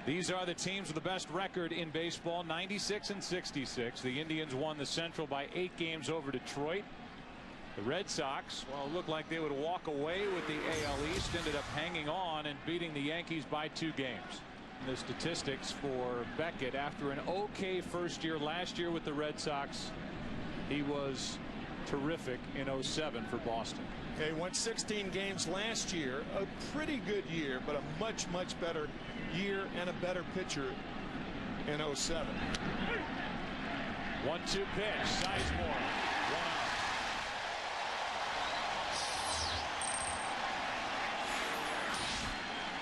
These are the teams with the best record in baseball, 96 and 66. The Indians won the Central by 8 games over Detroit. The Red Sox, well, it looked like they would walk away with the AL East, ended up hanging on and beating the Yankees by 2 games. The statistics for Beckett after an okay first year last year with the Red Sox. He was terrific in 07 for Boston. Okay, won 16 games last year. A pretty good year, but a much better year and a better pitcher in 07. 1-2 pitch. Sizemore. 1 out.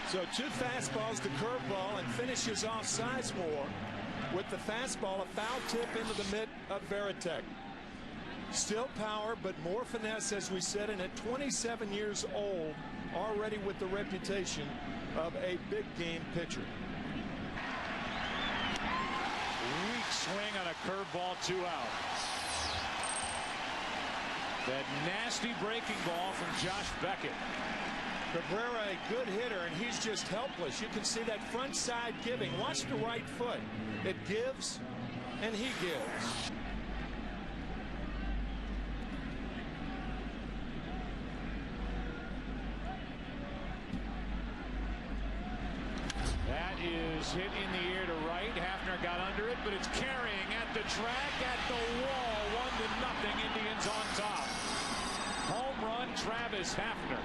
So 2 fastballs to curveball and finishes off Sizemore with the fastball, a foul tip into the mitt of Veritek. Still power, but more finesse, as we said, and at 27 years old, already with the reputation of a big game pitcher. Weak swing on a curveball, 2 out. That nasty breaking ball from Josh Beckett. Cabrera, a good hitter, and he's just helpless. You can see that front side giving. Watch the right foot. It gives, and he gives. That is hit in the air to right. Hafner got under it, but it's carrying at the track, at the wall. 1-0. Indians on top. Home run, Travis Hafner.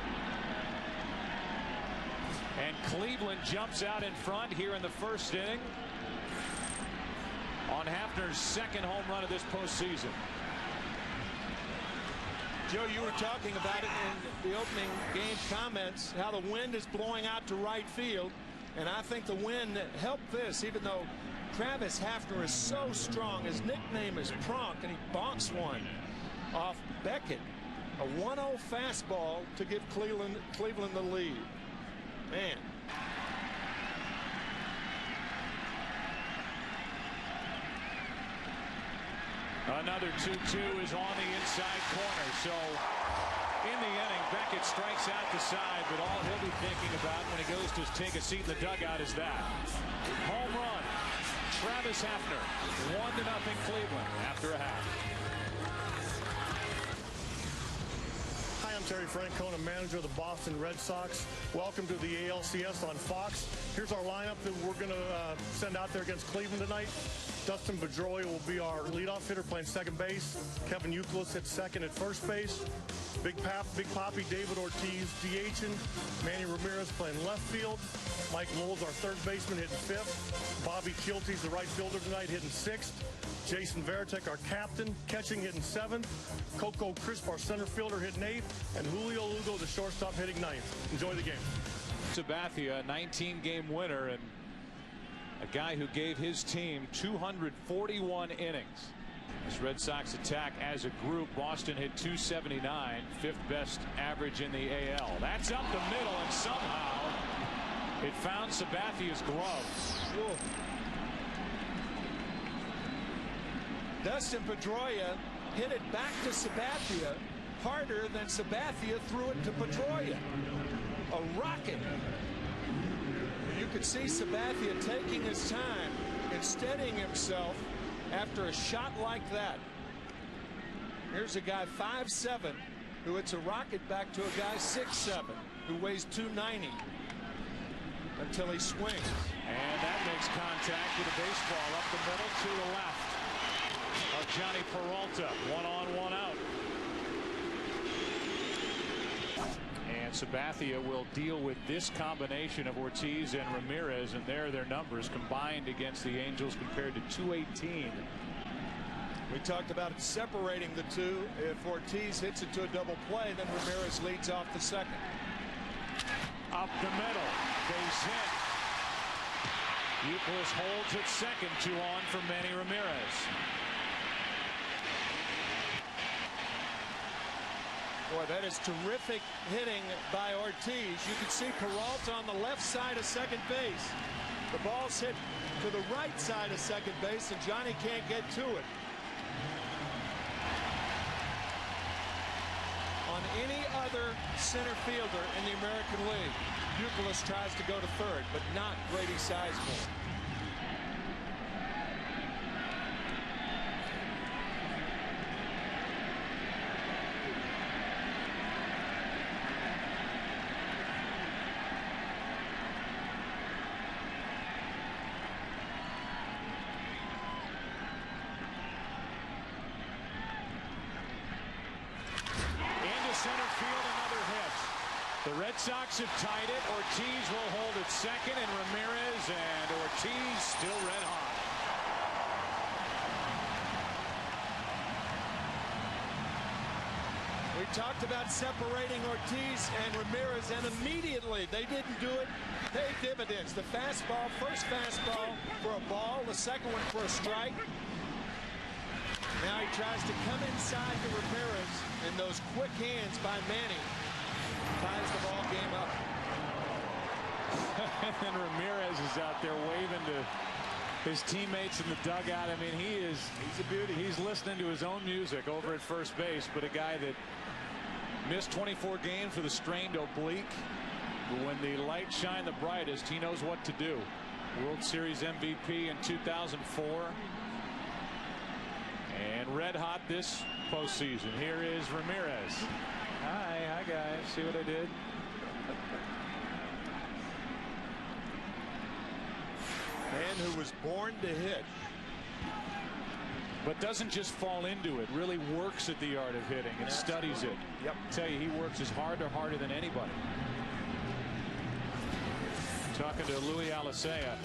And Cleveland jumps out in front here in the first inning on Hafner's 2nd home run of this postseason. Joe, you were talking about it in the opening game comments, how the wind is blowing out to right field. And I think the wind helped this, even though Travis Hafner is so strong. His nickname is Pronk, and he bonks one off Beckett. A 1-0 fastball to give Cleveland the lead. Man. Another 2-2 is on the inside corner. So in the inning, Beckett strikes out the side, but all he'll be thinking about when he goes to take a seat in the dugout is that. Home run. Travis Hafner. 1-0 Cleveland after a half. Hi, I'm Terry Francona, manager of the Boston Red Sox. Welcome to the ALCS on Fox. Here's our lineup that we're going to send out there against Cleveland tonight. Dustin Pedroia will be our leadoff hitter playing second base. Kevin Youkilis hits second at first base. Big Papi, David Ortiz, DHing. Manny Ramirez playing left field. Mike Lowell's our third baseman hitting 5th. Bobby Kilty's the right fielder tonight hitting 6th. Jason Veritek, our captain, catching hitting 7th. Coco Crisp, our center fielder, hitting 8th. And Julio Lugo, the shortstop, hitting 9th. Enjoy the game. Sabathia, a 19-game winner and a guy who gave his team 241 innings. This Red Sox attack as a group, Boston hit 279, 5th best average in the AL. That's up the middle, and somehow it found Sabathia's glove. Whoa. Dustin Pedroia hit it back to Sabathia harder than Sabathia threw it to Pedroia. A rocket. You could see Sabathia taking his time and steadying himself after a shot like that. Here's a guy 5'7" who hits a rocket back to a guy 6'7" who weighs 290 until he swings. And that makes contact with a baseball up the middle to the left of Johnny Peralta. 1 on, 1 out. And Sabathia will deal with this combination of Ortiz and Ramirez, and there their numbers combined against the Angels compared to 218. We talked about separating the two. If Ortiz hits it to a double play, then Ramirez leads off the second. Up the middle, base hit. Youkilis holds at second, 2 on for Manny Ramirez. Boy, that is terrific hitting by Ortiz. You can see Peralta on the left side of second base. The ball's hit to the right side of second base, and Johnny can't get to it. On any other center fielder in the American League. Youkilis tries to go to third, but not Grady Sizemore. Center field, another hit. The Red Sox have tied it. Ortiz will hold at second, and Ramirez, and Ortiz still red hot. We talked about separating Ortiz and Ramirez, and immediately they didn't do it. Paid dividends. The fastball, first fastball for a ball, the second one for a strike. Now he tries to come inside to Ramirez, and those quick hands by Manny ties the ball game up. And Ramirez is out there waving to his teammates in the dugout. I mean, he's a beauty. He's listening to his own music over at first base, but a guy that missed 24 games with a strained oblique. But when the lights shine the brightest, he knows what to do. World Series MVP in 2004. And red hot this postseason. Here is Ramirez. Hi guys. See what I did? Man who was born to hit. But doesn't just fall into it. Really works at the art of hitting and studies it. Yep. I tell you, he works as hard or harder than anybody. Talking to Louis Alicea,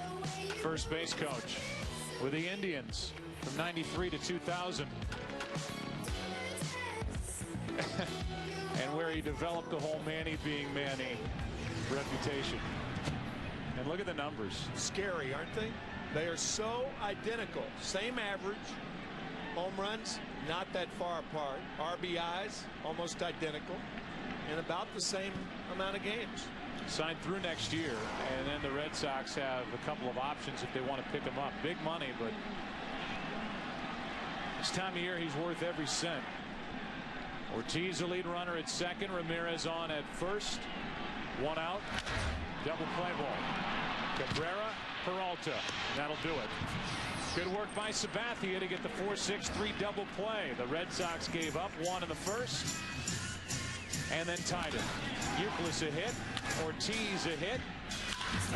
first base coach with the Indians from '93 to 2000. And where he developed the whole Manny being Manny reputation. And look at the numbers. Scary, aren't they? They are so identical. Same average. Home runs, not that far apart. RBIs, almost identical. And about the same amount of games. Signed through next year, and then the Red Sox have a couple of options if they want to pick him up. Big money, but this time of year he's worth every cent. Ortiz the lead runner at second. Ramirez on at first. One out. Double play ball. Cabrera, Peralta. That'll do it. Good work by Sabathia to get the 4-6-3 double play. The Red Sox gave up one in the first and then tied it. Youkilis a hit. Ortiz a hit.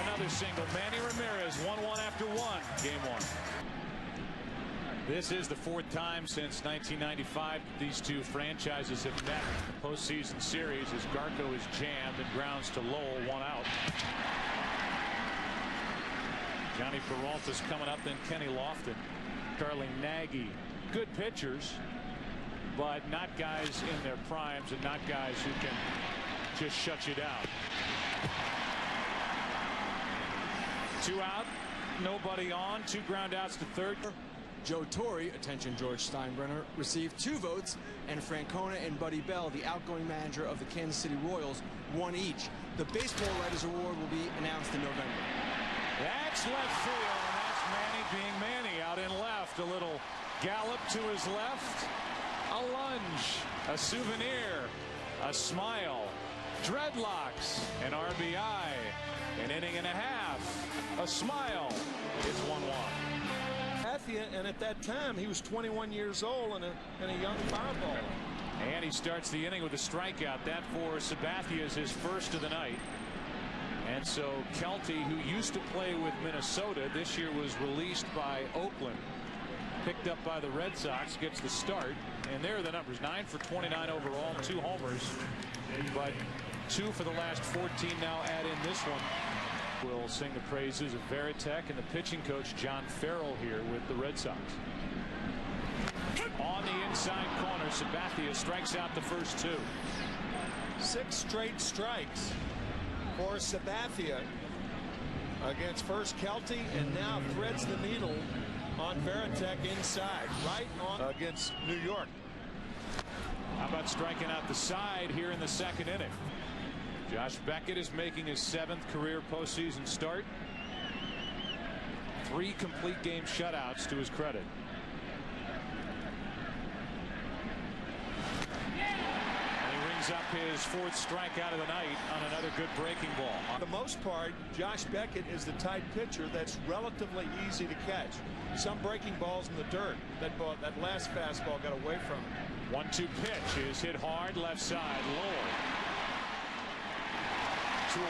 Another single. Manny Ramirez 1-1 after one. Game one. This is the fourth time since 1995 these two franchises have met in the postseason series as Garco is jammed and grounds to Lowell, one out. Johnny Peralta's coming up, then Kenny Lofton, Charlie Nagy. Good pitchers, but not guys in their primes and not guys who can just shut you down. Two out, nobody on, two ground outs to third. Joe Torre, attention George Steinbrenner, received 2 votes, and Francona and Buddy Bell, the outgoing manager of the Kansas City Royals, 1 each. The Baseball Writers Award will be announced in November. That's left field, and that's Manny being Manny out in left. A little gallop to his left, a lunge, a souvenir, a smile, dreadlocks, an RBI, an inning and a half, a smile. It's 1-1. And at that time he was 21 years old and a young fireballer. And he starts the inning with a strikeout. That for Sabathia is his first of the night. And so Kelty, who used to play with Minnesota, this year was released by Oakland, picked up by the Red Sox, gets the start. And there are the numbers: 9 for 29 overall, 2 homers, but 2 for the last 14 now. Add in this one. We'll sing the praises of Veritek and the pitching coach John Farrell here with the Red Sox. On the inside corner, Sabathia strikes out the first 2. 6 straight strikes for Sabathia against first Kelty, and now threads the needle on Veritek inside, right on against New York. How about striking out the side here in the second inning? Josh Beckett is making his 7th career postseason start. 3 complete game shutouts to his credit. And he rings brings up his 4th strikeout of the night on another good breaking ball. For the most part, Josh Beckett is the type pitcher that's relatively easy to catch. Some breaking balls in the dirt. That last fastball got away from him. 1-2 pitch is hit hard left side. Lower. 2 away.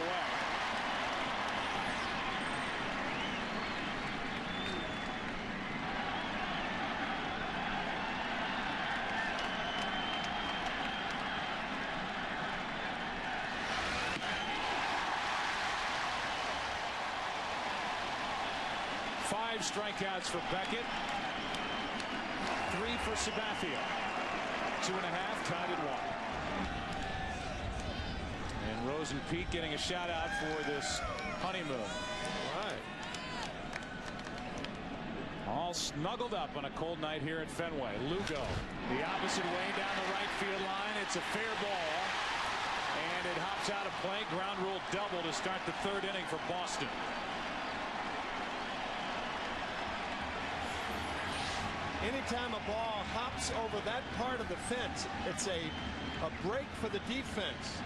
Five strikeouts for Beckett. 3 for Sabathia. 2.5 tied at 1. And Rose and Pete getting a shout out for this honeymoon. All right. All snuggled up on a cold night here at Fenway. Lugo the opposite way down the right field line. It's a fair ball. And it hops out of play. Ground rule double to start the 3rd inning for Boston. Anytime a ball hops over that part of the fence, it's a break for the defense,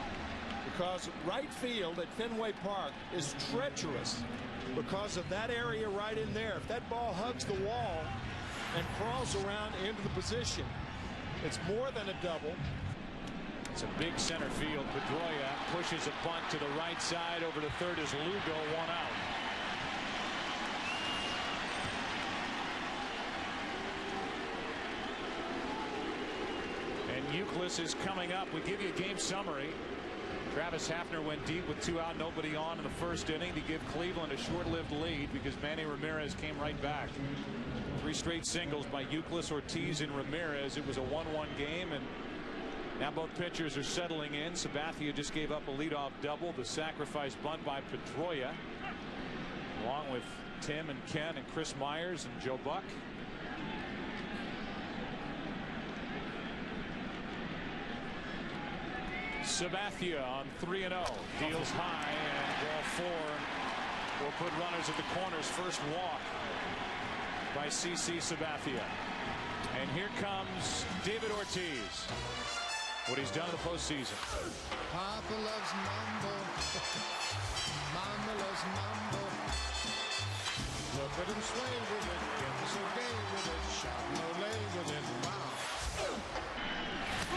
because right field at Fenway Park is treacherous because of that area right in there. If that ball hugs the wall and crawls around into the position, it's more than a double. It's a big center field. Pedroia pushes a bunt to the right side. Over to 3rd is Lugo. 1 out. Euclid is coming up. We give you a game summary. Travis Hafner went deep with 2 out, nobody on in the 1st inning to give Cleveland a short-lived lead because Manny Ramirez came right back. 3 straight singles by Euclid, Ortiz, and Ramirez. It was a 1-1 game, and now both pitchers are settling in. Sabathia just gave up a leadoff double. The sacrifice bunt by Pedroia, along with Tim and Ken and Chris Myers and Joe Buck. Sabathia on 3-0, deals high, and ball 4 will put runners at the corners. First walk by CC Sabathia. And here comes David Ortiz. What he's done in the postseason. Papa loves mambo. Mama loves mambo. Look at him sway with it, get so gay with it, shot no lay with it. Wow.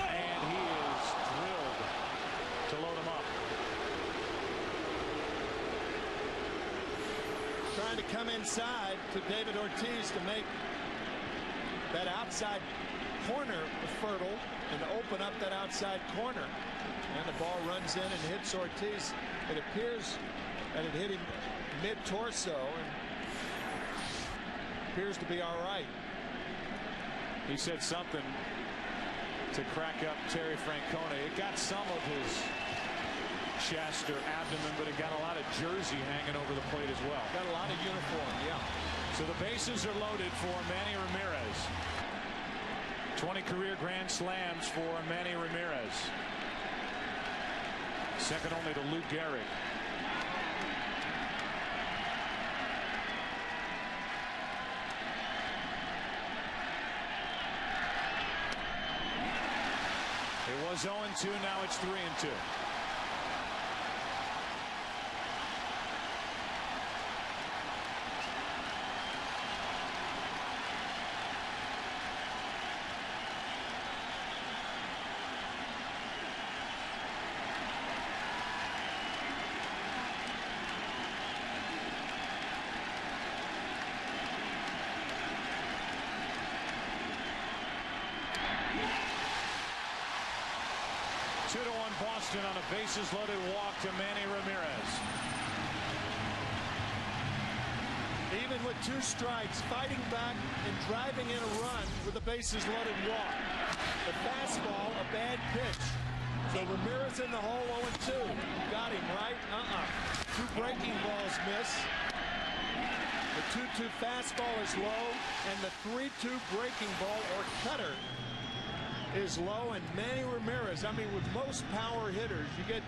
And he is drilled to load him up. Trying to come inside to David Ortiz to make that outside corner fertile and to open up that outside corner. And the ball runs in and hits Ortiz. It appears that it hit him mid-torso and appears to be all right. He said something to crack up Terry Francona. It got some of his chest or abdomen, but it got a lot of jersey hanging over the plate as well. Got a lot of uniform, yeah. So the bases are loaded for Manny Ramirez. 20 career grand slams for Manny Ramirez. Second only to Lou Gehrig. It was 0-2, now it's 3-2. Boston on a bases loaded walk to Manny Ramirez. Even with 2 strikes, fighting back and driving in a run with a bases loaded walk. The fastball, a bad pitch. So Ramirez in the hole, 0-2. Got him right. 2 breaking balls miss. The 2-2 fastball is low, and the 3-2 breaking ball or cutter is low. And Manny Ramirez, I mean, with most power hitters, you get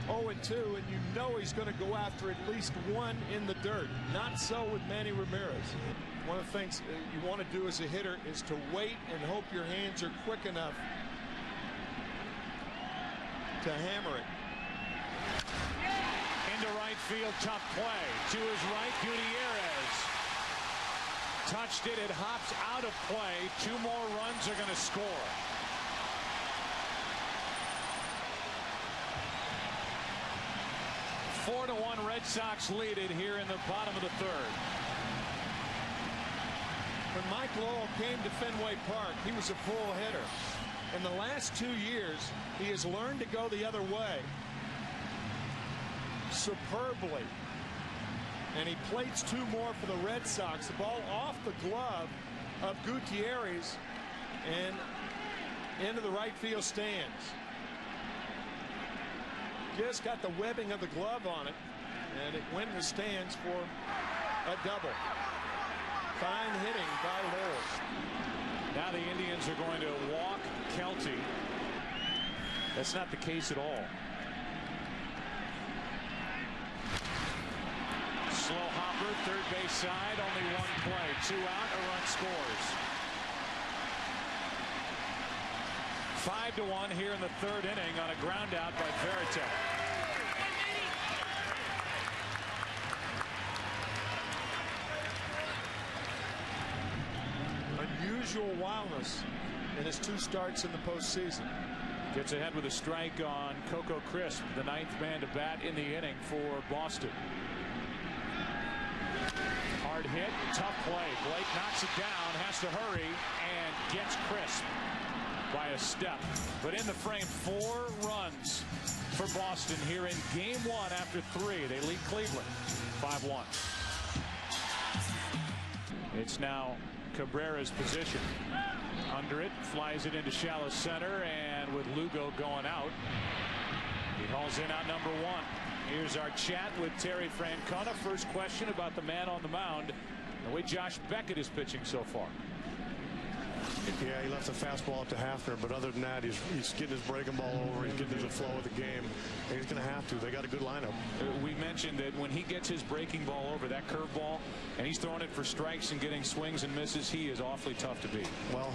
0-2 and you know he's going to go after at least 1 in the dirt. Not so with Manny Ramirez. One of the things you want to do as a hitter is to wait and hope your hands are quick enough to hammer it. Into right field, tough play. To his right, Gutierrez. Touched it, it hops out of play. 2 more runs are going to score. Four to 1 Red Sox lead it here in the bottom of the 3rd. When Mike Lowell came to Fenway Park, he was a pull hitter. In the last 2 years, he has learned to go the other way superbly. And he plates 2 more for the Red Sox. The ball off the glove of Gutierrez and into the right field stands. Just got the webbing of the glove on it, and it went in the stands for a double. Fine hitting by Lowell. Now the Indians are going to walk Kelty. That's not the case at all. Slow hopper, third base side, only 1 play. 2 out, a run scores. 5-1 here in the 3rd inning on a ground out by Veritek. Unusual wildness in his 2 starts in the postseason. Gets ahead with a strike on Coco Crisp, the 9th man to bat in the inning for Boston. Hard hit, tough play. Blake knocks it down, has to hurry, and gets Crisp by a step. But in the frame, 4 runs for Boston here in game 1 after 3. They lead Cleveland 5-1. It's now Cabrera's position. Under it, flies it into shallow center, and with Lugo going out, he hauls in out number 1. Here's our chat with Terry Francona. First question about the man on the mound, the way Josh Beckett is pitching so far. Yeah, he left the fastball up to Hafner, but other than that, he's getting his breaking ball over. He's getting into the flow of the game. And he's going to have to. They got a good lineup. We mentioned that when he gets his breaking ball over, that curveball, and he's throwing it for strikes and getting swings and misses, he is awfully tough to beat. Well,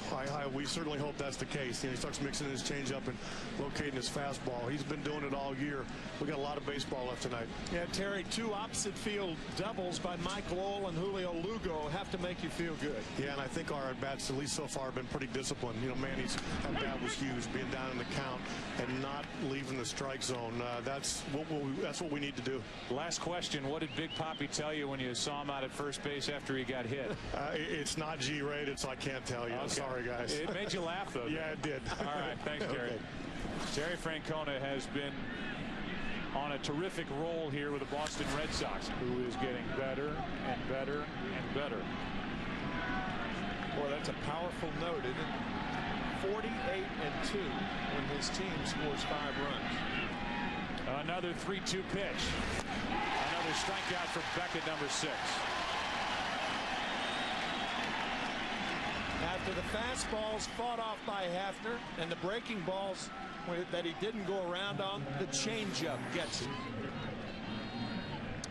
we certainly hope that's the case. You know, he starts mixing in his changeup and locating his fastball. He's been doing it all year. We got a lot of baseball left tonight. Yeah, Terry, 2 opposite field doubles by Mike Lowell and Julio Lugo have to make you feel good. Yeah, and I think our at-bats, at least so far, have been pretty disciplined. You know, Manny's at-bat was huge, being down in the count and not leaving the strike zone. That's what we need to do. Last question, what did Big Papi tell you when you saw him out at first base after he got hit? It's not G-rated, so I can't tell you. Okay. Sorry, guys. It made you laugh, though. Yeah, it did. All right, thanks, Terry. Okay. Terry Francona has been on a terrific roll here with the Boston Red Sox, who is getting better and better and better. Boy, that's a powerful note, isn't it? 48-2 when his team scores 5 runs. Another 3-2 pitch. Another strikeout for Beckett, number 6. After the fastballs fought off by Hafner and the breaking balls that he didn't go around on, the changeup gets it.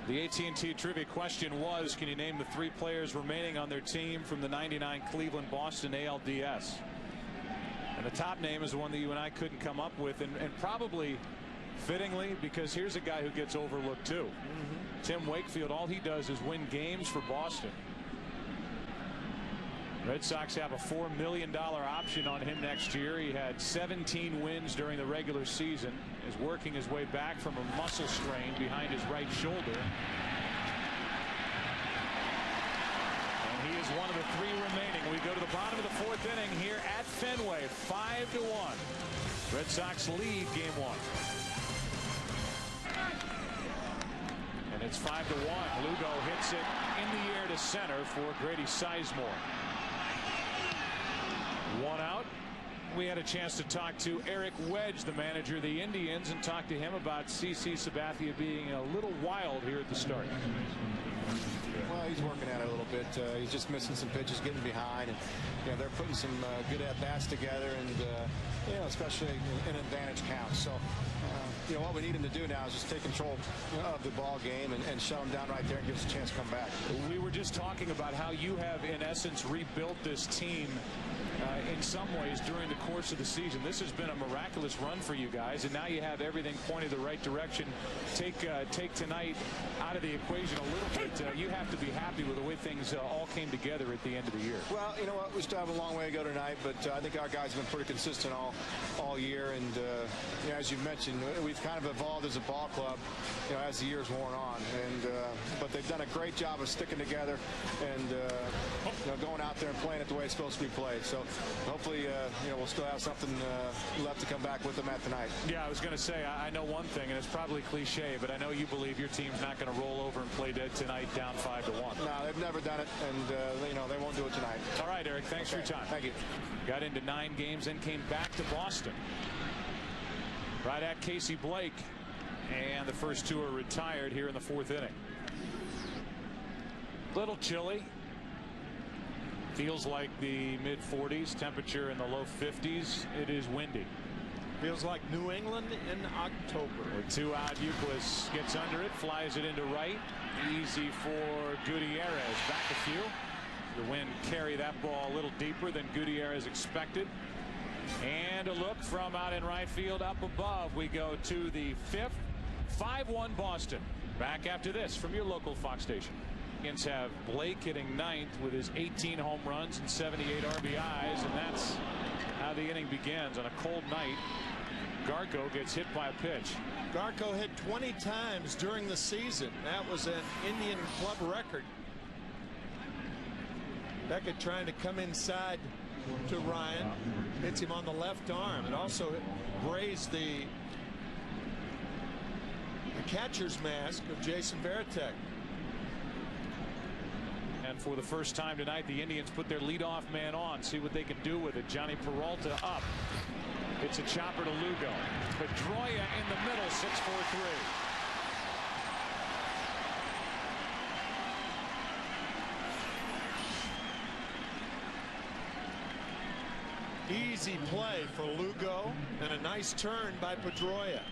The AT&T trivia question was, can you name the 3 players remaining on their team from the '99 Cleveland-Boston ALDS? And the top name is the one that you and I couldn't come up with, and probably fittingly, because here's a guy who gets overlooked too. Tim Wakefield, all he does is win games for Boston. Red Sox have a $4 million option on him next year. He had 17 wins during the regular season. Is working his way back from a muscle strain behind his right shoulder. And he is one of the 3 remaining. We go to the bottom of the 4th inning here at Fenway. 5-1. Red Sox lead game 1. And it's 5-1. Lugo hits it in the air to center for Grady Sizemore. 1 out. We had a chance to talk to Eric Wedge, the manager of the Indians, and talk to him about CC Sabathia being a little wild here at the start. Well, he's working at it a little bit. He's just missing some pitches, getting behind, and they're putting some good at bats together, and especially in advantage counts. So what we need him to do now is just take control of the ball game and shut him down right there and give us a chance to come back. We were just talking about how you have, in essence, rebuilt this team in some ways during the course of the season. This has been a miraculous run for you guys, and now you have everything pointed the right direction. Take tonight out of the equation a little bit. You have to be happy with the way things all came together at the end of the year. Well, you know what? We still have a long way to go tonight, but I think our guys have been pretty consistent all year. And as you mentioned, we've kind of evolved as a ball club, as the years worn on. And but they've done a great job of sticking together and going out there and playing it the way it's supposed to be played. So hopefully, we'll still have something left to come back with them at tonight. Yeah, I was going to say, I know one thing, and it's probably cliche, but I know you believe your team's not going to roll over and play dead tonight down 5-1. No, they've never done it, and they won't do it tonight. All right, Eric, thanks for your time. Thank you. Got into 9 games, then came back to Boston. Right at Casey Blake, and the first 2 are retired here in the 4th inning. Little chilly. Feels like the mid-40s, temperature in the low 50s. It is windy. Feels like New England in October. With 2 out, Euclid gets under it, flies it into right. Easy for Gutierrez. Back a few. The wind carried that ball a little deeper than Gutierrez expected. And a look from out in right field up above. We go to the 5th. 5-1 Boston. Back after this from your local Fox station. Indians have Blake hitting 9th with his 18 home runs and 78 RBIs, and that's how the inning begins. On a cold night, Garco gets hit by a pitch. Garco hit 20 times during the season. That was an Indian club record. Beckett trying to come inside to Ryan. Hits him on the left arm. It also grazed the catcher's mask of Jason Varitek. And for the first time tonight, the Indians put their leadoff man on. See what they can do with it. Johnny Peralta up. It's a chopper to Lugo. Pedroia in the middle, 6-4-3. Easy play for Lugo and a nice turn by Pedroia.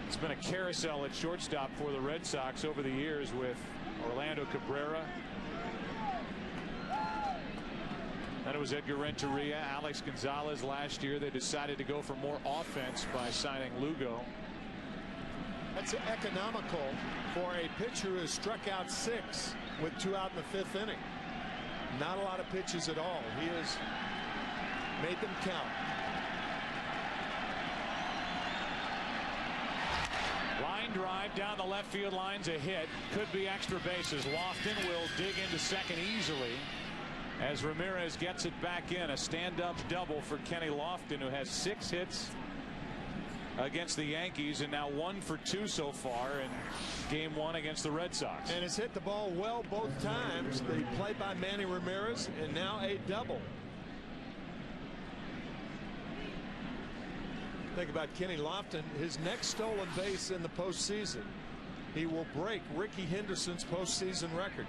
It's been a carousel at shortstop for the Red Sox over the years with Orlando Cabrera. Then it was Edgar Renteria, Alex Gonzalez last year. They decided to go for more offense by signing Lugo. That's economical for a pitcher who has struck out 6 with 2 out in the 5th inning. Not a lot of pitches at all. He has made them count. Line drive down the left field line's a hit. Could be extra bases. Lofton will dig into second easily as Ramirez gets it back in. A stand-up double for Kenny Lofton, who has 6 hits against the Yankees and now 1 for 2 so far in game 1 against the Red Sox. And has hit the ball well both times. The play by Manny Ramirez, and now a double. Think about Kenny Lofton, his next stolen base in the postseason. He will break Ricky Henderson's postseason record.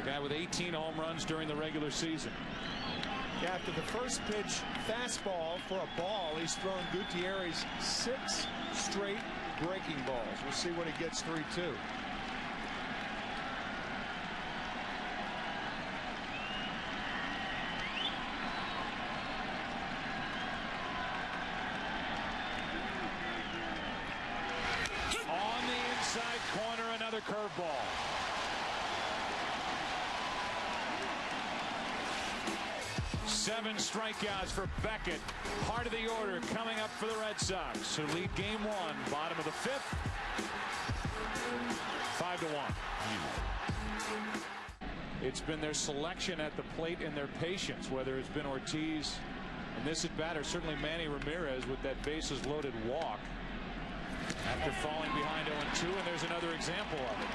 A guy with 18 home runs during the regular season. After the first pitch fastball for a ball, he's thrown Gutierrez 6 straight breaking balls. We'll see what he gets 3-2. On the inside corner, another curveball. Seven strikeouts for Beckett. Part of the order coming up for the Red Sox, who lead game 1, bottom of the 5th. 5-1. It's been their selection at the plate and their patience, whether it's been Ortiz and this at bat, or certainly Manny Ramirez with that bases loaded walk after falling behind 0-2, and there's another example of it.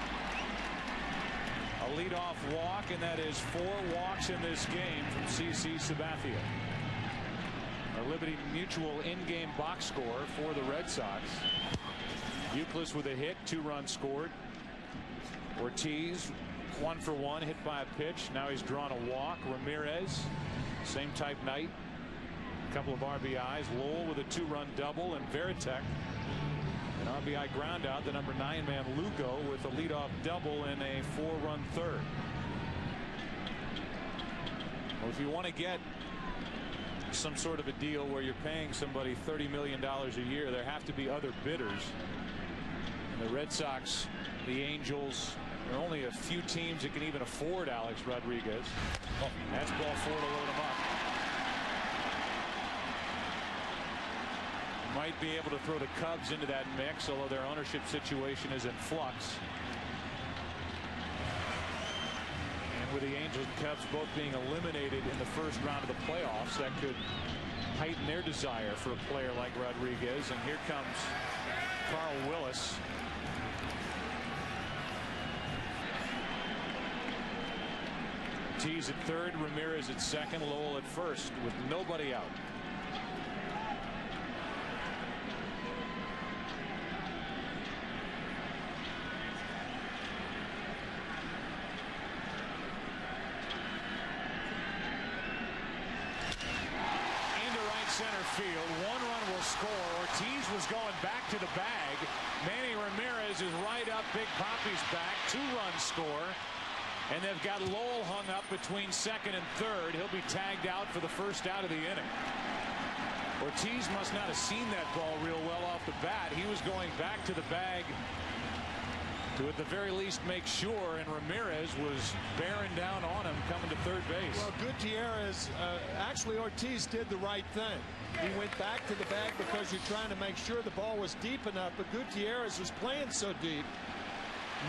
A leadoff walk, and that is 4 walks in this game from CC Sabathia. A Liberty Mutual in-game box score for the Red Sox. Euclid with a hit, 2 runs scored. Ortiz 1 for 1, hit by a pitch. Now he's drawn a walk. Ramirez Same type night. A couple of RBIs. Lowell with a 2-run double, and Veritek an RBI ground out. The number 9 man Lugo with a leadoff double and a 4-run third. Well, if you want to get some sort of a deal where you're paying somebody $30 million a year, there have to be other bidders. And the Red Sox, the Angels, there are only a few teams that can even afford Alex Rodriguez. Oh, that's ball 4 to load him up. Might be able to throw the Cubs into that mix, although their ownership situation is in flux. And with the Angels and Cubs both being eliminated in the first round of the playoffs, that could heighten their desire for a player like Rodriguez. And here comes Carl Willis. Ortiz at third, Ramirez at second, Lowell at first with nobody out. Center field. 1 run will score. Ortiz was going back to the bag. Manny Ramirez is right up Big Papi's back. 2-run score. And they've got Lowell hung up between second and third. He'll be tagged out for the first out of the inning. Ortiz must not have seen that ball real well off the bat. He was going back to the bag to at the very least make sure, and Ramirez was bearing down on him coming to third base. Well, Gutierrez, actually Ortiz did the right thing. He went back to the bag because you're trying to make sure the ball was deep enough, but Gutierrez was playing so deep.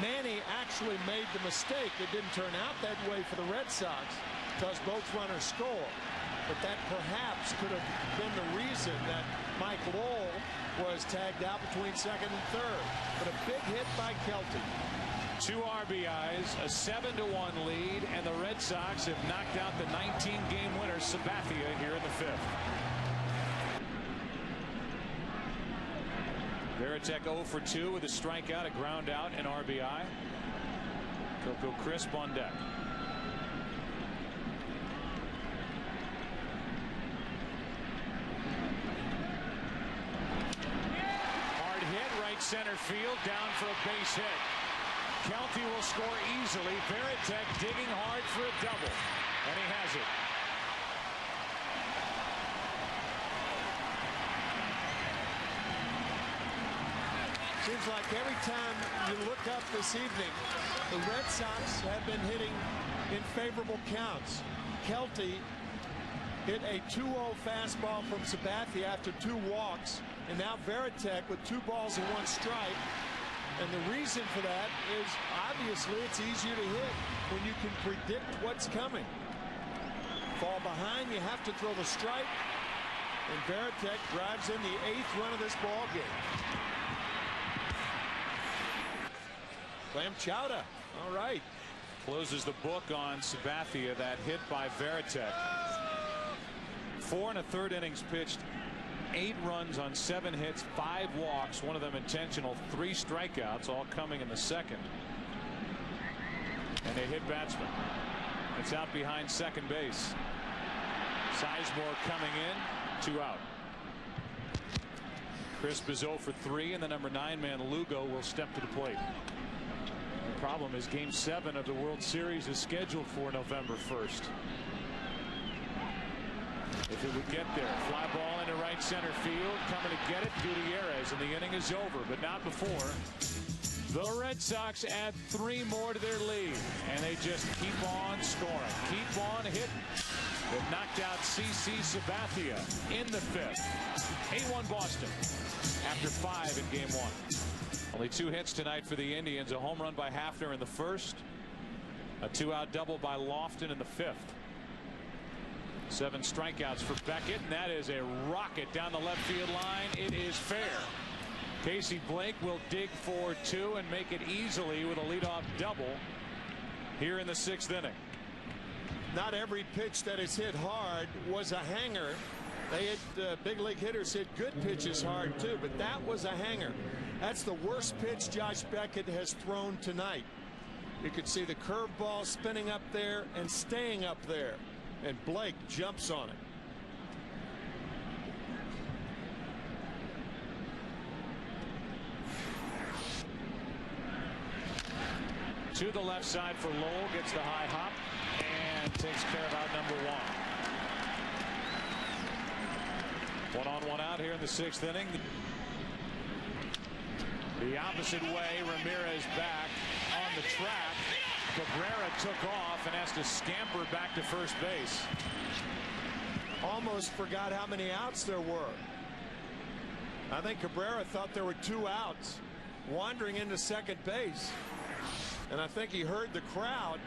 Manny actually made the mistake. It didn't turn out that way for the Red Sox because both runners score. But that perhaps could have been the reason that Mike Lowell was tagged out between second and third. But a big hit by Kelty. 2 RBIs, a 7-1 lead, and the Red Sox have knocked out the 19-game winner Sabathia here in the 5th. Veritek 0 for 2 with a strikeout, a ground out, and RBI. Coco Crisp on deck. Center field, down for a base hit. Kelty will score easily. Veritek digging hard for a double, and he has it. Seems like every time you look up this evening, the Red Sox have been hitting in favorable counts. Kelty hit a 2-0 fastball from Sabathia after 2 walks. And now Veritek with 2 balls and 1 strike. And the reason for that is obviously it's easier to hit when you can predict what's coming. Fall behind, you have to throw the strike. And Veritek drives in the 8th run of this ball game. Clam Chowda. All right. Closes the book on Sabathia, that hit by Veritek. 4 1/3 innings pitched. 8 runs on 7 hits, 5 walks, 1 of them intentional, 3 strikeouts, all coming in the second. And a hit batsman. It's out behind second base. Sizemore coming in, 2 out. Crisp is 0 for 3, and the number 9 man Lugo will step to the plate. The problem is Game 7 of the World Series is scheduled for November 1st. If it would get there. Fly ball into right center field. Coming to get it, Gutierrez, and the inning is over, but not before. The Red Sox add 3 more to their lead, and they just keep on scoring, keep on hitting. They've knocked out CC Sabathia in the 5th. 8-1 Boston after 5 in Game 1. Only 2 hits tonight for the Indians. A home run by Hafner in the 1st. A 2-out double by Lofton in the 5th. 7 strikeouts for Beckett, and that is a rocket down the left field line. It is fair. Casey Blake will dig for 2 and make it easily with a leadoff double here in the 6th inning. Not every pitch that is hit hard was a hanger. They hit big league hitters hit good pitches hard too, but that was a hanger. That's the worst pitch Josh Beckett has thrown tonight. You could see the curveball spinning up there and staying up there. and Blake jumps on it. To the left side for Lowell, gets the high hop and takes care of out number one. 1-on-1 out here in the 6th inning. The opposite way, Ramirez back on the track. Cabrera took off and has to scamper back to first base. Almost forgot how many outs there were. I think Cabrera thought there were 2 outs, wandering into second base. And I think he heard the crowd.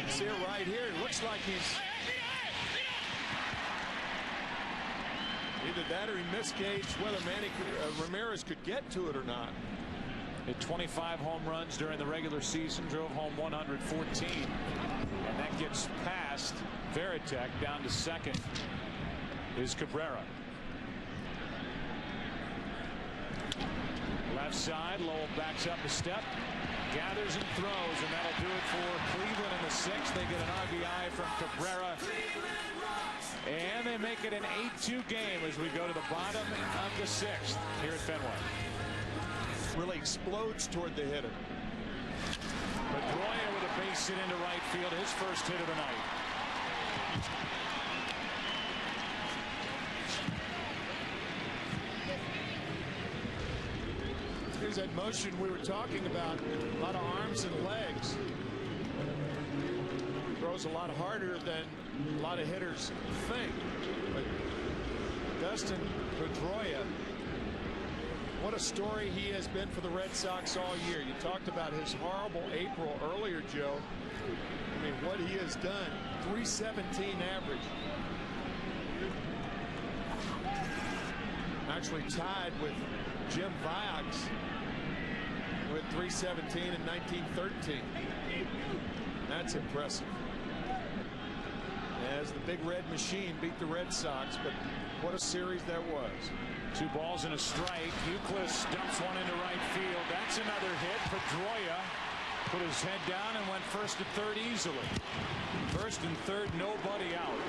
See it right here. It looks like he's either that or he misgauged whether Ramirez could get to it or not. Hit 25 home runs during the regular season, drove home 114, and that gets past Veritek. Down to second is Cabrera. Left side, Lowell backs up a step, gathers and throws, and that'll do it for Cleveland in the 6th. They get an RBI from Cabrera, and they make it an 8-2 game as we go to the bottom of the 6th here at Fenway. Really explodes toward the hitter. Pedroia with a base hit into right field, his first hit of the night. Here's that motion we were talking about. A lot of arms and legs. Throws a lot harder than a lot of hitters think. But Dustin Pedroia, what a story he has been for the Red Sox all year. You talked about his horrible April earlier, Joe. I mean, what he has done. 317 average. Actually tied with Jim Vioxx with 317 in 1913. That's impressive. As the Big Red Machine beat the Red Sox, but what a series that was. 2 balls and a strike. Euclid dumps one into right field. That's another hit. Pedroia put his head down and went first to third easily. First and third, nobody out.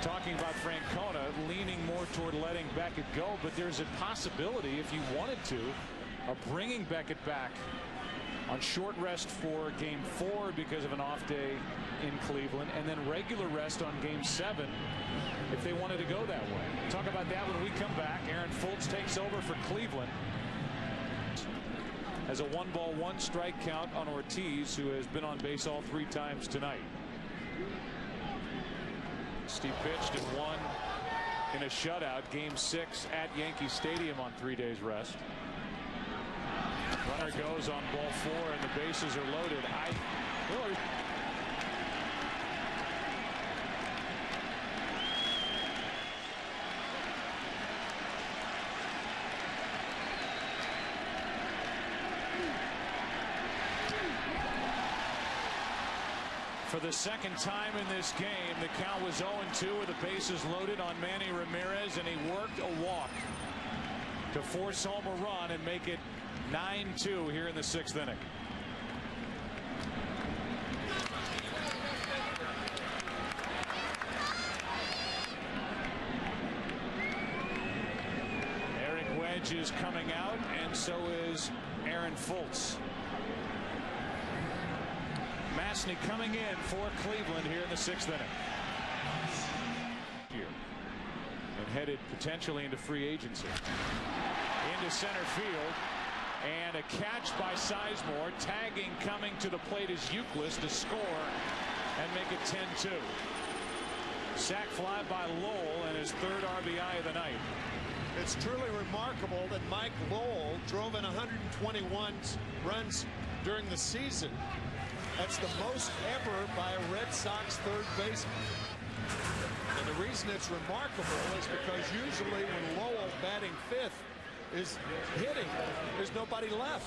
Talking about Francona leaning more toward letting Beckett go, but there's a possibility, if you wanted to, of bringing Beckett back on short rest for game 4 because of an off day in Cleveland, and then regular rest on game 7 if they wanted to go that way. Talk about that when we come back. Aaron Fultz takes over for Cleveland. Has a 1-ball 1-strike count on Ortiz, who has been on base all 3 times tonight. Steve pitched and won in a shutout, game 6 at Yankee Stadium on 3 days rest. Runner goes on ball 4 and the bases are loaded. For the second time in this game, the count was 0-2 with the bases loaded on Manny Ramirez, and he worked a walk to force home a run and make it 9-2 here in the 6th inning. Eric Wedge is coming out, and so is Aaron Fultz. Masny coming in for Cleveland here in the 6th inning. And headed potentially into free agency. Into center field. And a catch by Sizemore. Tagging coming to the plate is Euclid to score and make it 10-2. Sac fly by Lowell and his 3rd RBI of the night. It's truly remarkable that Mike Lowell drove in 121 runs during the season. That's the most ever by a Red Sox 3rd baseman. And the reason it's remarkable is because usually when Lowell batting 5th is hitting, there's nobody left.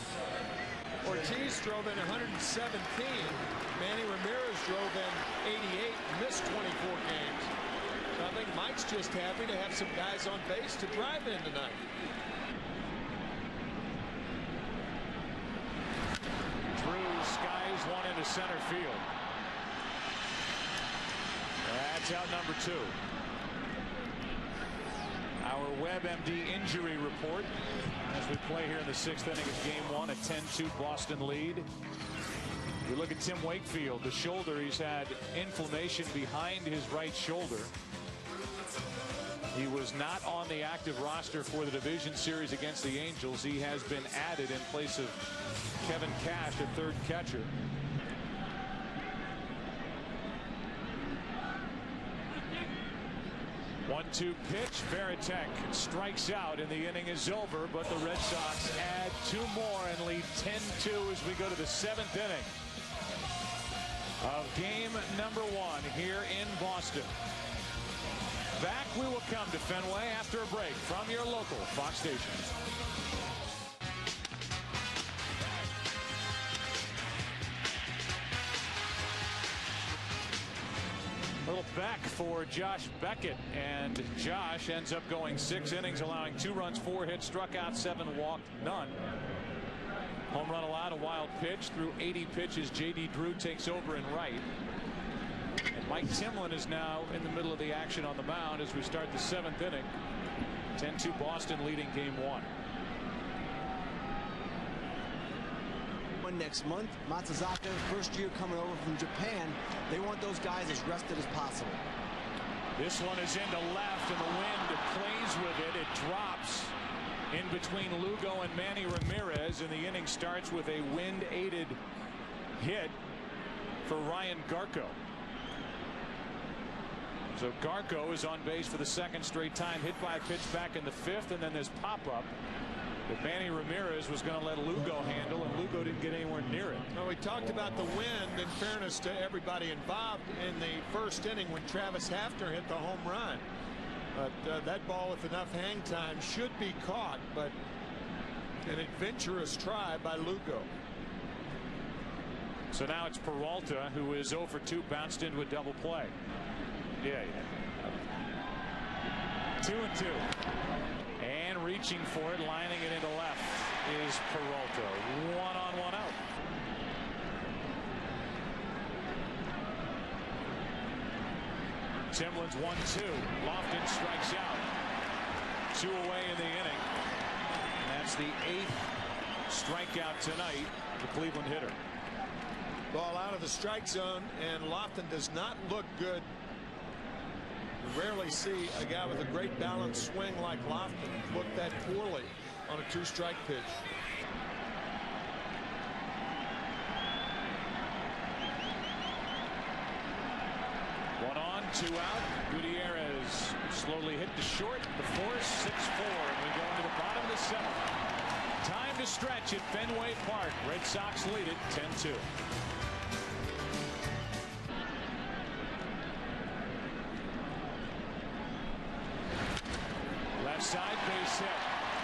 Ortiz drove in 117. Manny Ramirez drove in 88, missed 24 games. So I think Mike's just happy to have some guys on base to drive in tonight. Drew skies drills one into center field. That's out number 2. Our WebMD injury report as we play here in the 6th inning of game 1, a 10-2 Boston lead. We look at Tim Wakefield, the shoulder. He's had inflammation behind his right shoulder. He was not on the active roster for the division series against the Angels. He has been added in place of Kevin Cash, a third catcher. One-two pitch. Veritek strikes out, and the inning is over. But the Red Sox add 2 more and lead 10-2 as we go to the 7th inning of game number 1 here in Boston. Back we will come to Fenway after a break from your local Fox station. A little back for Josh Beckett, and Josh ends up going 6 innings, allowing 2 runs, 4 hits, struck out 7, walked none. Home run allowed, a wild pitch. Through 80 pitches, J.D. Drew takes over in right. And Mike Timlin is now in the middle of the action on the mound as we start the 7th inning. 10-2 Boston leading game 1. Next month, Matsuzaka, first year coming over from Japan. They want those guys as rested as possible. This one is into left, and the wind plays with it. It drops in between Lugo and Manny Ramirez, and the inning starts with a wind-aided hit for Ryan Garco. So Garco is on base for the 2nd straight time, hit by a pitch back in the 5th, and then this pop-up that Manny Ramirez was going to let Lugo handle, and Lugo didn't get anywhere near it. Well, we talked about the wind, in fairness to everybody involved, in the 1st inning when Travis Hafner hit the home run. But that ball with enough hang time should be caught, but an adventurous try by Lugo. So now it's Peralta, who is 0 for 2, bounced into a double play. Yeah. 2-2. And reaching for it, lining it into left, is Peralta. 1 on, 1 out. Timlin's 1-2. Lofton strikes out. 2 away in the inning. And that's the 8th strikeout tonight, the Cleveland hitter. Ball out of the strike zone, and Lofton does not look good. You rarely see a guy with a great balanced swing like Lofton look that poorly on a 2-strike pitch. One on, 2 out. Gutierrez slowly hit to short. The force, 6-4, and we go into the bottom of the 7th. Time to stretch at Fenway Park. Red Sox lead it 10-2. Left side, base hit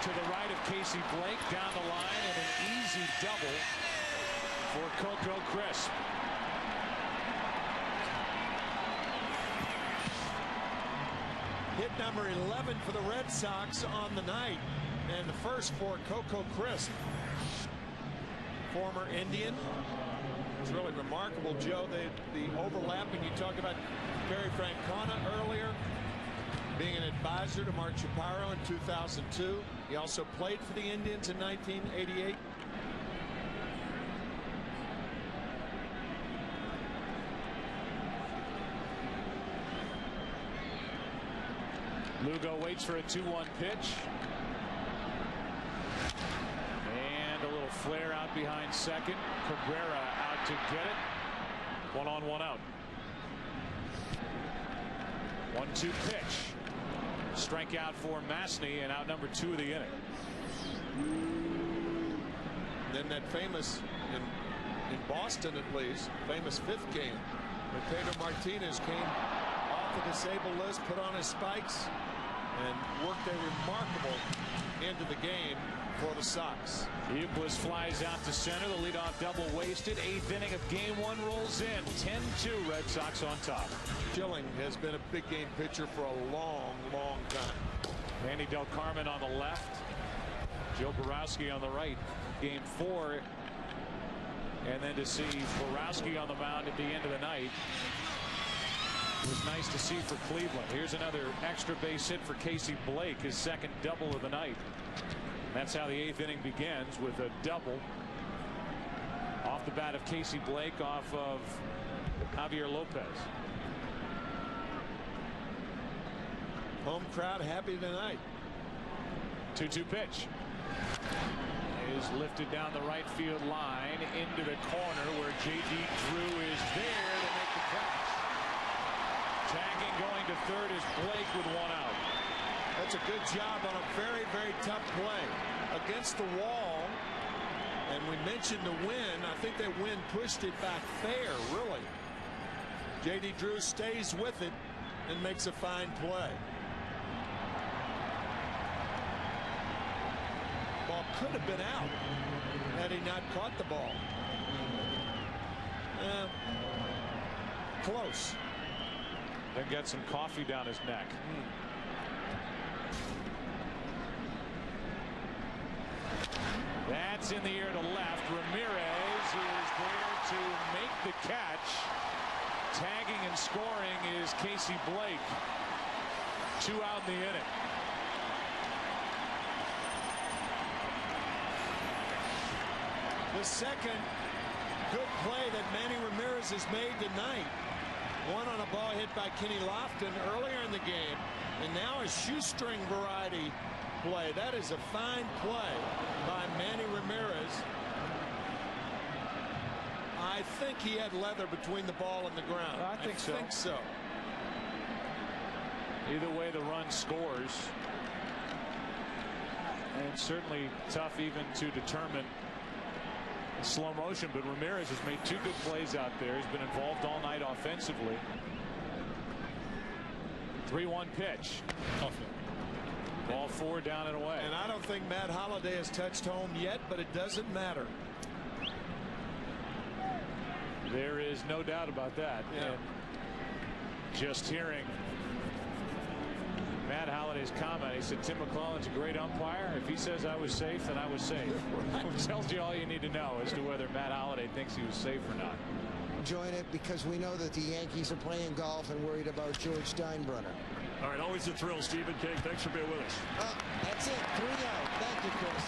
to the right of Casey Blake, down the line, and an easy double for Coco Crisp. Hit number 11 for the Red Sox on the night, and the first for Coco Crisp, former Indian. It's really remarkable, Joe, the overlapping. You talked about Terry Francona earlier, being an advisor to Mark Shapiro in 2002. He also played for the Indians in 1988. Lugo waits for a 2-1 pitch. And a little flare out behind second. Cabrera out to get it. 1 on, 1 out. 1-2 pitch. Strikeout for Masney, and out number 2 of the inning. Then that famous, in Boston at least, famous 5th game, when Pedro Martinez came off the disabled list, put on his spikes, and worked a remarkable end of the game for the Sox. Euclid flies out to center. The leadoff double wasted. 8th inning of game 1 rolls in. 10-2 Red Sox on top. Schilling has been a big game pitcher for a long, long time. Andy Del Carmen on the left. Joe Borowski on the right. Game 4 And then to see Borowski on the mound at the end of the night was nice to see for Cleveland. Here's another extra base hit for Casey Blake, his second double of the night. That's how the 8th inning begins, with a double off the bat of Casey Blake off of Javier Lopez. Home crowd happy tonight. 2-2 pitch is lifted down the right field line into the corner, where J.D. Drew is there to make the catch. Tagging going to third is Blake with one out. That's a good job on a very, very tough play against the wall. And we mentioned the wind. I think that wind pushed it back fair, really. J.D. Drew stays with it and makes a fine play. Ball could have been out had he not caught the ball. Close. Then got some coffee down his neck. That's in the air to left. Ramirez is there to make the catch. Tagging and scoring is Casey Blake. 2 out in the inning. The second good play that Manny Ramirez has made tonight. One on a ball hit by Kenny Lofton earlier in the game, and now a shoestring variety play. That is a fine play by Manny Ramirez. I think he had leather between the ball and the ground. I think so. Either way, the run scores. And it's certainly tough even to determine in slow motion, but Ramirez has made 2 good plays out there. He's been involved all night offensively. 3-1 pitch. Ball 4 down and away. And I don't think Matt Holliday has touched home yet, but it doesn't matter. There is no doubt about that. Yeah. And just hearing Matt Holliday's comment, he said Tim McClellan's a great umpire. If he says I was safe, then I was safe. Which tells you all you need to know as to whether Matt Holliday thinks he was safe or not. Join it because we know that the Yankees are playing golf and worried about George Steinbrenner. All right, always a thrill, Stephen King. Thanks for being with us. That's it. 3 out. Thank you, Chris.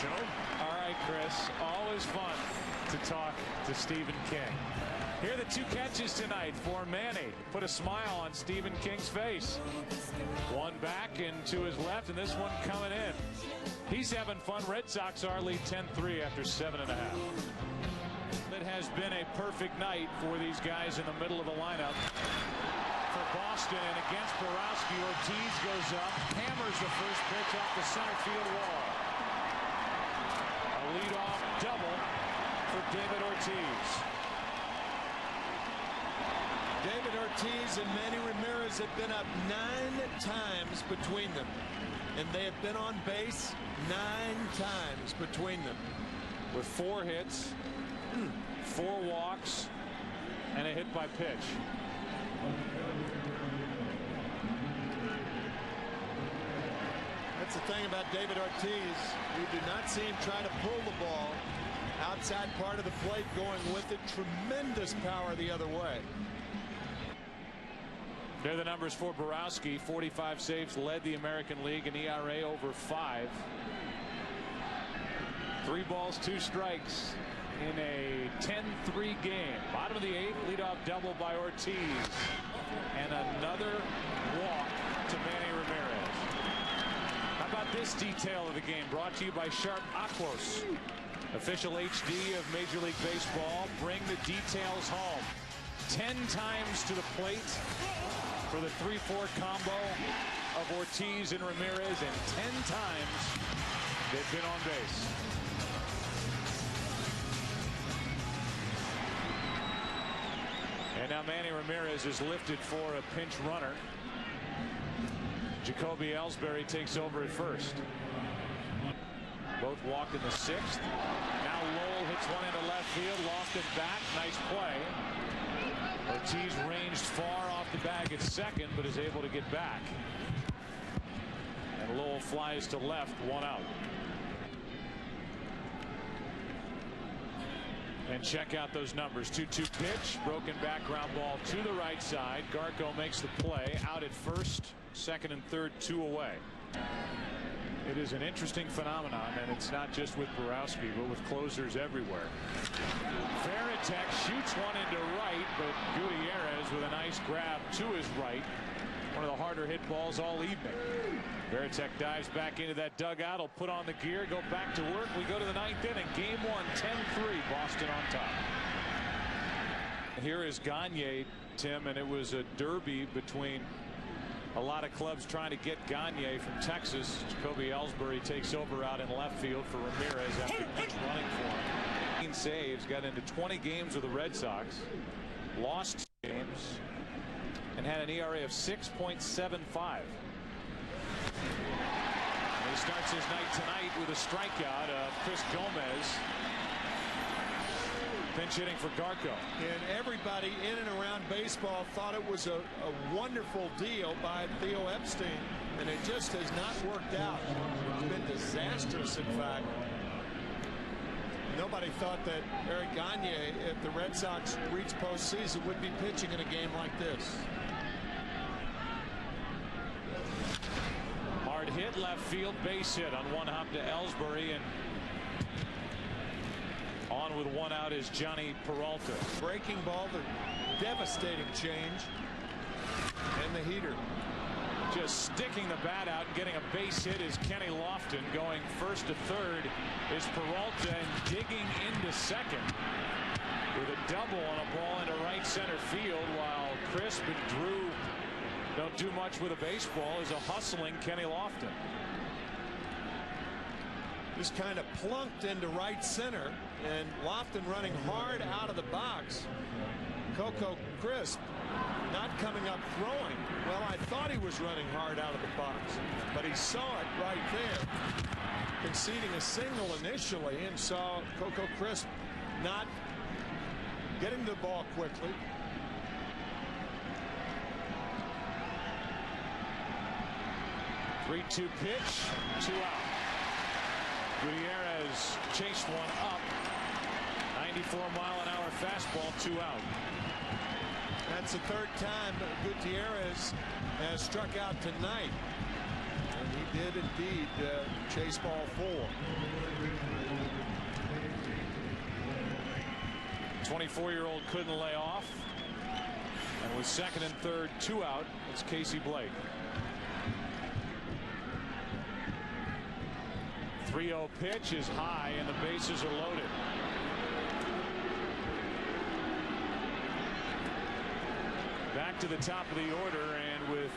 Joe? All right, Chris. Always fun to talk to Stephen King. Here are the 2 catches tonight for Manny. Put a smile on Stephen King's face. One back and to his left, and this one coming in. He's having fun. Red Sox are lead 10-3 after 7.5. It has been a perfect night for these guys in the middle of the lineup. For Boston, and against Borowski, Ortiz goes up, hammers the first pitch off the center field wall. A leadoff double for David Ortiz. David Ortiz and Manny Ramirez have been up 9 times between them, and they have been on base 9 times between them. With 4 hits, 4 walks, and a hit by pitch. That's the thing about David Ortiz. You do not see him try to pull the ball outside part of the plate, going with it. Tremendous power the other way. There are the numbers for Borowski. 45 saves, led the American League, an ERA over 5. 3 balls, 2 strikes in a 10-3 game. Bottom of the 8th, leadoff double by Ortiz. And another walk to Manny Ramirez. How about this detail of the game, brought to you by Sharp Aquos. Official HD of Major League Baseball. Bring the details home. 10 times to the plate for the 3-4 combo of Ortiz and Ramirez, and 10 times they've been on base. And now Manny Ramirez is lifted for a pinch runner. Jacoby Ellsbury takes over at first. Both walked in the 6th. Now Lowell hits one into left field. Lofton back. Nice play. Ortiz ranged far off the bag at second, but is able to get back. And Lowell flies to left, 1 out. And check out those numbers. 2-2 pitch, broken back ground ball to the right side. Garko makes the play, out at first, second and third, 2 away. It is an interesting phenomenon, and it's not just with Borowski, but with closers everywhere. Veritek shoots one into right, but Gutierrez with a nice grab to his right. One of the harder hit balls all evening. Veritek dives back into that dugout. He'll put on the gear, go back to work. We go to the 9th inning. Game 1, 10-3, Boston on top. Here is Gagne, Tim, and it was a derby between a lot of clubs trying to get Gagne from Texas. Jacoby Ellsbury takes over out in left field for Ramirez after he's running for him. 18 saves, got into 20 games with the Red Sox, lost games, and had an ERA of 6.75. He starts his night tonight with a strikeout of Chris Gomez. Pinch hitting for Garko. And everybody in and around baseball thought it was a wonderful deal by Theo Epstein, and it just has not worked out. It's been disastrous, in fact. Nobody thought that Eric Gagne, if the Red Sox reached postseason, would be pitching in a game like this. Hard hit, left field, base hit on one hop to Ellsbury, and on with one out is Johnny Peralta. Breaking ball, the devastating change, and the heater. Just sticking the bat out and getting a base hit is Kenny Lofton. Going first to third is Peralta, and digging into second with a double on a ball into right center field, while Crisp and Drew don't do much with a baseball, is a hustling Kenny Lofton. Just kind of plunked into right center, and Lofton running hard out of the box. Coco Crisp not coming up throwing. Well, I thought he was running hard out of the box, but he saw it right there, conceding a single initially, and saw Coco Crisp not getting the ball quickly. Three-two pitch, 2 out. Gutierrez chased one up. 94-mile-an-hour fastball, 2 out. That's the third time Gutierrez has struck out tonight, and he did indeed chase ball 4. 24-year-old couldn't lay off, and with second and third, 2 out, it's Casey Blake. 3-0 pitch is high, and the bases are loaded. Back to the top of the order, and with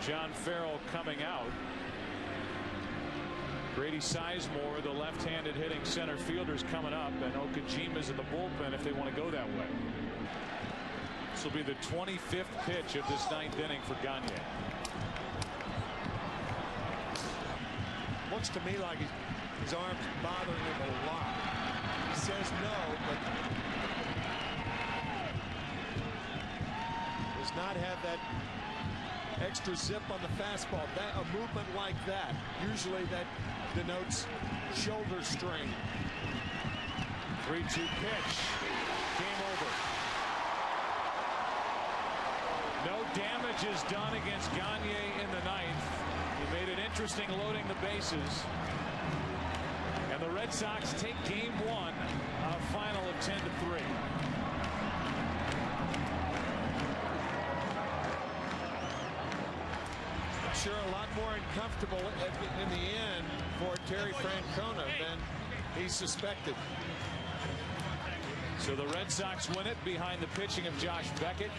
John Farrell coming out, Grady Sizemore, the left-handed hitting center fielder, is coming up, and Okajima's in the bullpen if they want to go that way. This will be the 25th pitch of this 9th inning for Gagne. Looks to me like his arm's bothering him a lot. He says no, but does not have that extra zip on the fastball. A movement like that, usually that denotes shoulder strain. 3-2 pitch. Game over. No damage is done against Gagne in the 9th. He made it interesting loading the bases. And the Red Sox take game 1 on a final of 10-3. I'm sure a lot more uncomfortable in the end for Terry Francona than he suspected. So the Red Sox win it behind the pitching of Josh Beckett.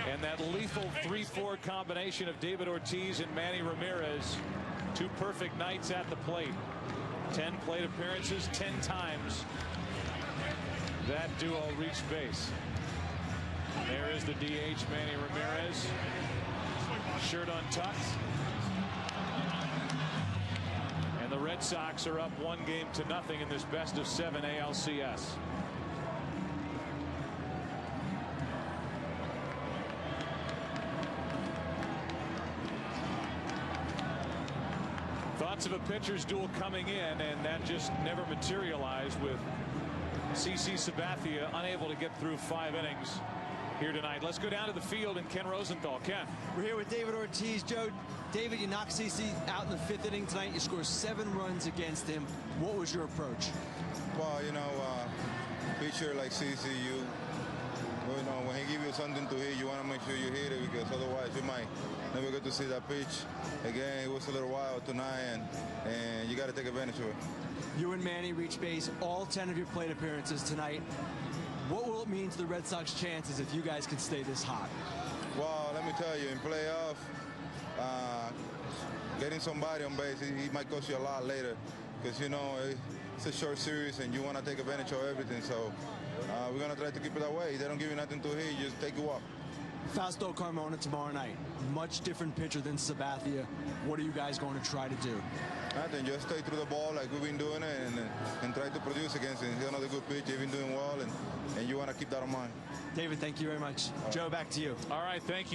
And that lethal 3-4 combination of David Ortiz and Manny Ramirez. 2 perfect nights at the plate. 10 plate appearances, 10 times that duo reached base. There is the DH, Manny Ramirez. Shirt untucked. And the Red Sox are up 1-0 in this best-of-7 ALCS. Thoughts of a pitcher's duel coming in, and that just never materialized with CC Sabathia unable to get through 5 innings here tonight. Let's go down to the field and Ken Rosenthal. Ken. We're here with David Ortiz. Joe, David, you knocked CC out in the 5th inning tonight. You scored 7 runs against him. What was your approach? Well, you know, pitcher like CC, you know, when he gives you something to hit, you want to make sure you hit it, because otherwise you might never get to see that pitch again. It was a little wild tonight, and you got to take advantage of it. You and Manny reached base all 10 of your plate appearances tonight. What will it mean to the Red Sox chances if you guys can stay this hot? Well, let me tell you, in playoff, getting somebody on base, it might cost you a lot later, because, you know, it's a short series and you want to take advantage of everything. So we're going to try to keep it that way. If they don't give you nothing to hit, you just take a walk. Fausto Carmona tomorrow night. Much different pitcher than Sabathia. What are you guys going to try to do? Nothing, just stay through the ball like we've been doing it, and try to produce against him. He's another good pitch. He's been doing well, and you want to keep that in mind. David, thank you very much. Joe, back to you. All right, thank you.